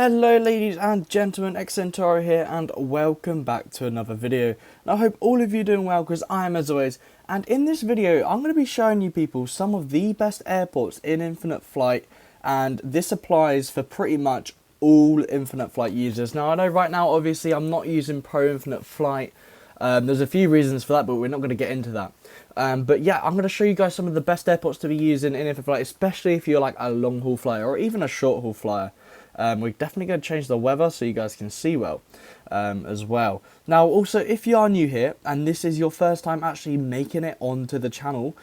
Hello ladies and gentlemen, Xcentoro here and welcome back to another video. And I hope all of you are doing well because I am as always. And in this video I'm going to be showing you people some of the best airports in Infinite Flight, and this applies for pretty much all Infinite Flight users. Now I know right now obviously I'm not using Pro Infinite Flight. There's a few reasons for that, but we're not going to get into that. But yeah, I'm going to show you guys some of the best airports to be using in Infinite Flight, especially if you're like a long haul flyer or even a short haul flyer. We're definitely going to change the weather so you guys can see well as well. Now also, if you are new here and this is your first time actually making it onto the channel,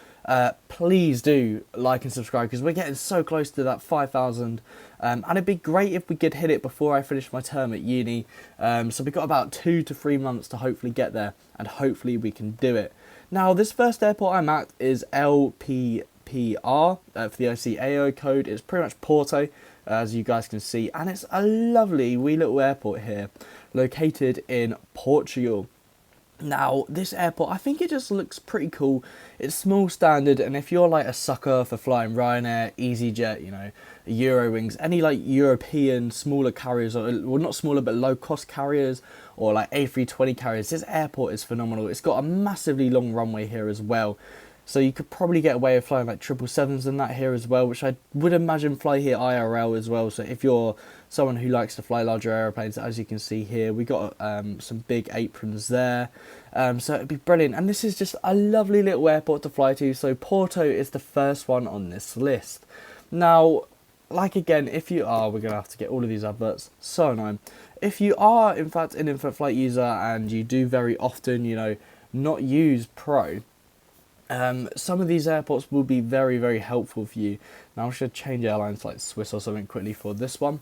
please do like and subscribe because we're getting so close to that 5,000, and it'd be great if we could hit it before I finish my term at uni. So we've got about 2 to 3 months to hopefully get there, and hopefully we can do it. Now this first airport I'm at is LPPR for the ICAO code. It's pretty much Porto, as you guys can see, and it's a lovely wee little airport here located in Portugal. Now this airport, I think it just looks pretty cool. It's small standard, and if you're like a sucker for flying Ryanair, EasyJet, you know, Eurowings, any like European smaller carriers, or well not smaller but low cost carriers, or like A320 carriers, this airport is phenomenal. It's got a massively long runway here as well. So you could probably get away with flying like 777s and that here as well, which I would imagine fly here IRL as well. So if you're someone who likes to fly larger aeroplanes, as you can see here, we got some big aprons there. So it'd be brilliant. And this is just a lovely little airport to fly to. So Porto is the first one on this list. Now, like again, if you are, we're going to have to get all of these adverts. So annoying. If you are, in fact, an Infinite Flight user and you do very often, you know, not use Pro, some of these airports will be very, very helpful for you. Now I should change airlines like Swiss or something quickly for this one,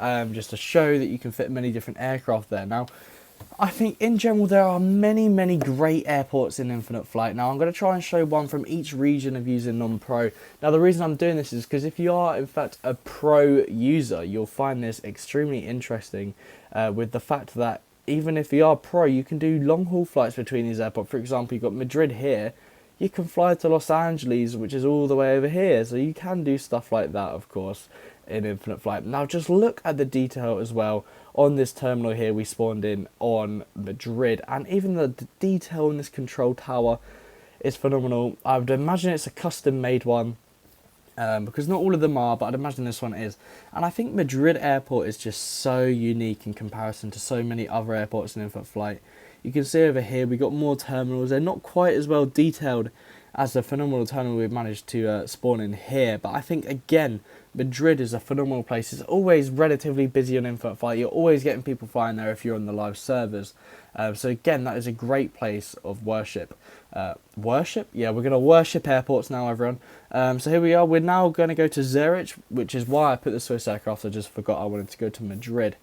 just to show that you can fit many different aircraft there. Now, I think in general there are many, many great airports in Infinite Flight. Now I'm going to try and show one from each region of using non-pro. Now the reason I'm doing this is because if you are in fact a pro user, you'll find this extremely interesting, with the fact that even if you are pro, you can do long haul flights between these airports. For example, you've got Madrid here. You can fly to Los Angeles, which is all the way over here. So you can do stuff like that, of course, in Infinite Flight. Now just look at the detail as well on this terminal here we spawned in on Madrid. And even the detail in this control tower is phenomenal. I would imagine it's a custom made one, because not all of them are, but I'd imagine this one is. And I think Madrid Airport is just so unique in comparison to so many other airports in Infinite Flight. You can see over here we got more terminals. They're not quite as well detailed as the phenomenal terminal we've managed to spawn in here. But I think, again, Madrid is a phenomenal place. It's always relatively busy on Infinite Flight. You're always getting people flying there if you're on the live servers. So again, that is a great place of worship. Worship? Yeah, we're going to worship airports now, everyone. So here we are. We're now going to go to Zurich, which is why I put the Swiss aircraft. I just forgot I wanted to go to Madrid.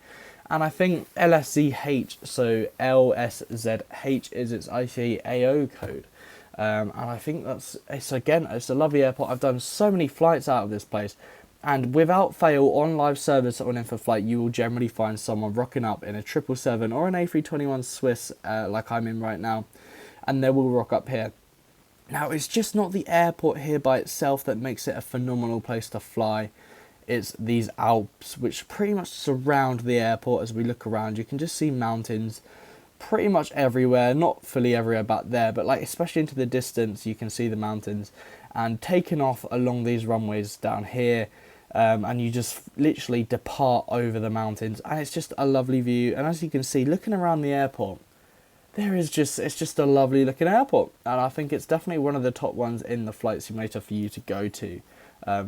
And I think LSZH, so LSZH is its ICAO code. And I think it's a lovely airport. I've done so many flights out of this place. And without fail, on live service on Infinite Flight, you will generally find someone rocking up in a 777 or an A321 Swiss, like I'm in right now. And they will rock up here. Now, it's just not the airport here by itself that makes it a phenomenal place to fly. It's these Alps which pretty much surround the airport. As we look around, you can just see mountains pretty much everywhere, not fully everywhere back there, but like especially into the distance you can see the mountains. And taking off along these runways down here, and you just literally depart over the mountains, and it's just a lovely view. And as you can see, looking around the airport, it's just a lovely looking airport, and I think it's definitely one of the top ones in the flight simulator for you to go to.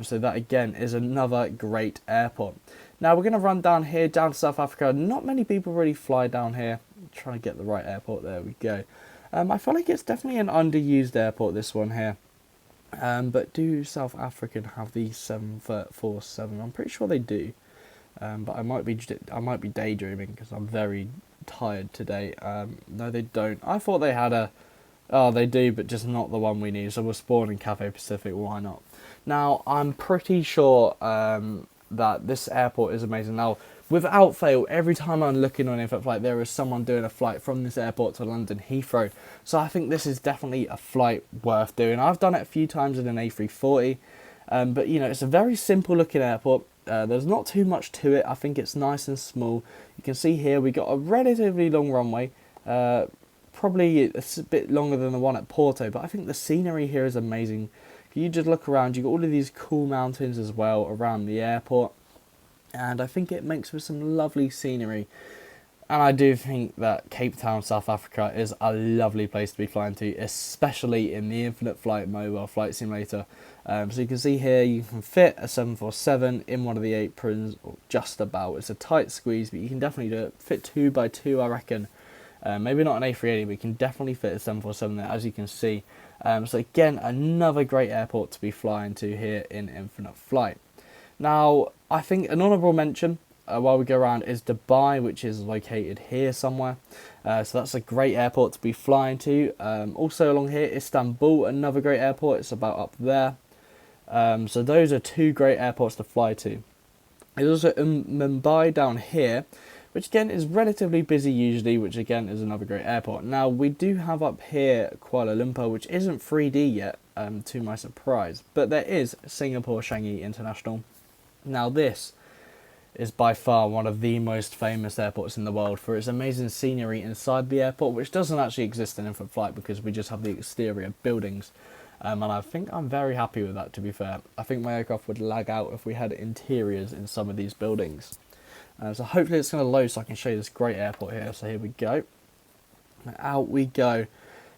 So that again is another great airport. Now we're going to run down here, down to South Africa. Not many people really fly down here. I'm trying to get the right airport. There we go. I feel like it's definitely an underused airport, this one here. But do South African have the 747? I'm pretty sure they do. But I might be daydreaming because I'm very tired today. No, they don't. I thought they had a... Oh, they do, but just not the one we need. So we'll spawn in Cathay Pacific. Why not? Now, I'm pretty sure that this airport is amazing. Now, without fail, every time I'm looking on Infinite Flight, there is someone doing a flight from this airport to London Heathrow. So I think this is definitely a flight worth doing. I've done it a few times in an A340. But, you know, it's a very simple looking airport. There's not too much to it. I think it's nice and small. You can see here we got a relatively long runway. Probably it's a bit longer than the one at Porto, but I think the scenery here is amazing. If you just look around, you've got all of these cool mountains as well around the airport, and I think it makes for some lovely scenery. And I do think that Cape Town, South Africa is a lovely place to be flying to, especially in the Infinite Flight mobile flight simulator. So you can see here you can fit a 747 in one of the aprons, or just about. It's a tight squeeze, but you can definitely do it. Fit 2x2, I reckon. Maybe not an A380, but you can definitely fit a 747 there, as you can see. So again, another great airport to be flying to here in Infinite Flight. Now, I think an honourable mention while we go around is Dubai, which is located here somewhere. So that's a great airport to be flying to. Also along here, Istanbul, another great airport. It's about up there. So those are two great airports to fly to. There's also Mumbai down here, which again is relatively busy usually, which again is another great airport. Now we do have up here Kuala Lumpur, which isn't 3D yet, to my surprise. But there is Singapore Changi International. Now this is by far one of the most famous airports in the world for its amazing scenery inside the airport, which doesn't actually exist in Infinite Flight because we just have the exterior buildings. And I think I'm very happy with that, to be fair. I think my aircraft would lag out if we had interiors in some of these buildings. So hopefully it's going to load so I can show you this great airport here. So here we go. Out we go.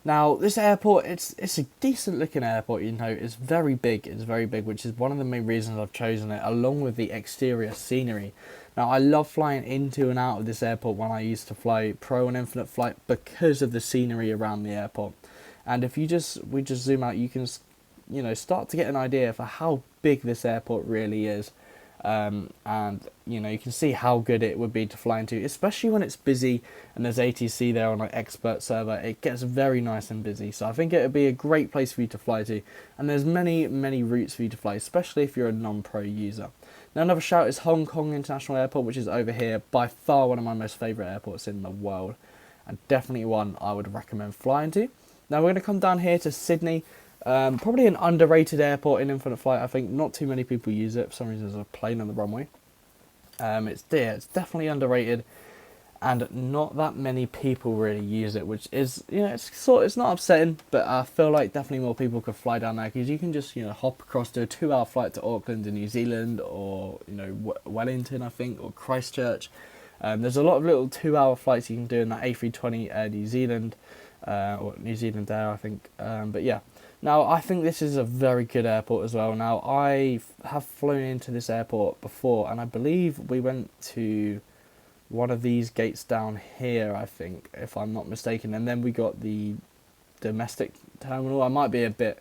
Now, this airport, it's a decent looking airport, you know. It's very big, which is one of the main reasons I've chosen it, along with the exterior scenery. Now, I love flying into and out of this airport when I used to fly Pro and Infinite Flight because of the scenery around the airport. And if we just zoom out, you can, you know, start to get an idea for how big this airport really is. And you know, you can see how good it would be to fly into, especially when it's busy and there's ATC there on like expert server. It gets very nice and busy, so I think it would be a great place for you to fly to, and there's many routes for you to fly, especially if you're a non-pro user. Now another shout is Hong Kong International Airport, which is over here, by far one of my most favourite airports in the world, and definitely one I would recommend flying to. Now we're going to come down here to Sydney. Probably an underrated airport in Infinite Flight. I think not too many people use it. For some reason there's a plane on the runway. It's definitely underrated, and not that many people really use it, which is, you know, it's not upsetting, but I feel like definitely more people could fly down there, because you can just, you know, hop across to a 2-hour flight to Auckland in New Zealand, or, you know, Wellington, I think, or Christchurch. There's a lot of little 2-hour flights you can do in that A320 Air New Zealand, or New Zealand Air, I think. But yeah. Now, I think this is a very good airport as well. Now, I have flown into this airport before, and I believe we went to one of these gates down here, I think, if I'm not mistaken. And then we got the domestic terminal. I might be a bit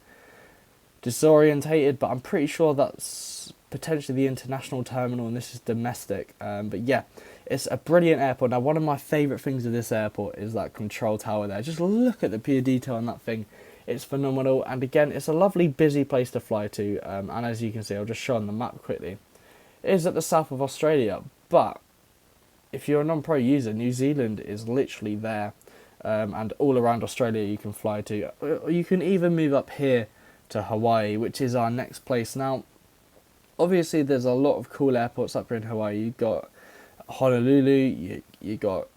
disorientated, but I'm pretty sure that's potentially the international terminal, and this is domestic. But yeah, it's a brilliant airport. Now, one of my favourite things of this airport is that control tower there. Just look at the pure detail on that thing. It's phenomenal, and again, it's a lovely busy place to fly to, and as you can see, I'll just show on the map quickly. It is at the south of Australia, but if you're a non-pro user, New Zealand is literally there, and all around Australia you can fly to. You can even move up here to Hawaii, which is our next place. Now, obviously there's a lot of cool airports up here in Hawaii. You've got Honolulu, you got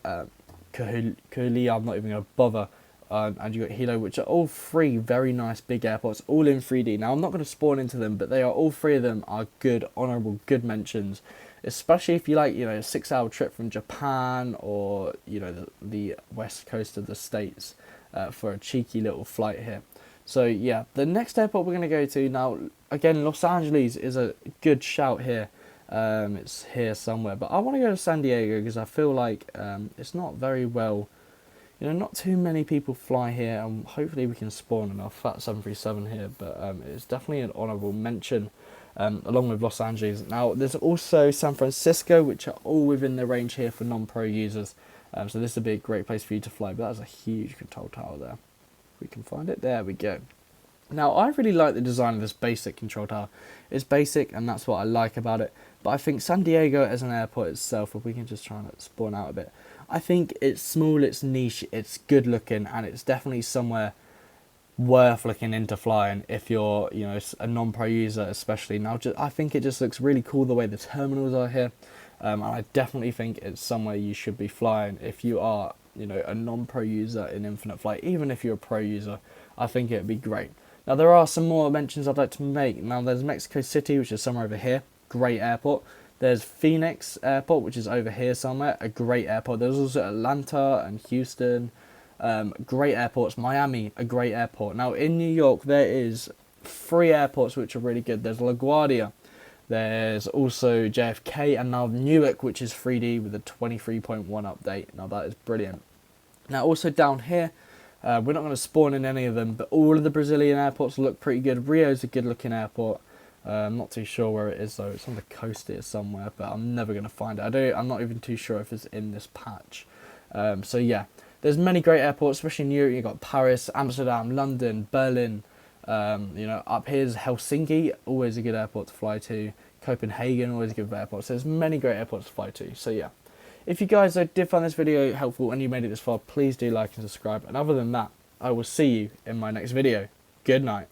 Kahului, I'm not even going to bother. And you got Hilo, which are all three very nice big airports, all in 3D. Now, I'm not going to spawn into them, but they are all three of them are good, honourable, good mentions. Especially if you like, you know, a 6-hour trip from Japan, or, you know, the west coast of the States for a cheeky little flight here. So yeah, the next airport we're going to go to now, again, Los Angeles is a good shout here. It's here somewhere, but I want to go to San Diego because I feel like it's not very well. You know, not too many people fly here, and hopefully we can spawn enough Fat 737 here, but it's definitely an honourable mention, along with Los Angeles. Now, there's also San Francisco, which are all within the range here for non-pro users, so this would be a great place for you to fly, but that's a huge control tower there. If we can find it, there we go. Now, I really like the design of this basic control tower. It's basic, and that's what I like about it, but I think San Diego as an airport itself, if we can just try and spawn out a bit, I think it's small, it's niche, it's good looking, and it's definitely somewhere worth looking into flying if you're, you know, a non-pro user, especially now. I think it just looks really cool the way the terminals are here, and I definitely think it's somewhere you should be flying if you are, you know, a non-pro user in infinite flight. Even if you're a pro user, I think it'd be great. Now there are some more mentions I'd like to make. Now there's Mexico City, which is somewhere over here, great airport. There's Phoenix Airport, which is over here somewhere, a great airport. There's also Atlanta and Houston, great airports. Miami, a great airport. Now in New York there is 3 airports which are really good. There's LaGuardia, there's also JFK, and now Newark, which is 3D with a 23.1 update. Now that is brilliant. Now also down here, we're not going to spawn in any of them, but all of the Brazilian airports look pretty good. Rio's a good looking airport. I'm not too sure where it is though. It's on the coast here somewhere, but I'm never going to find it. I'm not even too sure if it's in this patch. So yeah, there's many great airports, especially in Europe. You've got Paris, Amsterdam, London, Berlin. You know, up here's Helsinki, always a good airport to fly to. Copenhagen, always a good airport. So there's many great airports to fly to. So yeah, if you guys did find this video helpful and you made it this far, please do like and subscribe. And other than that, I will see you in my next video. Good night.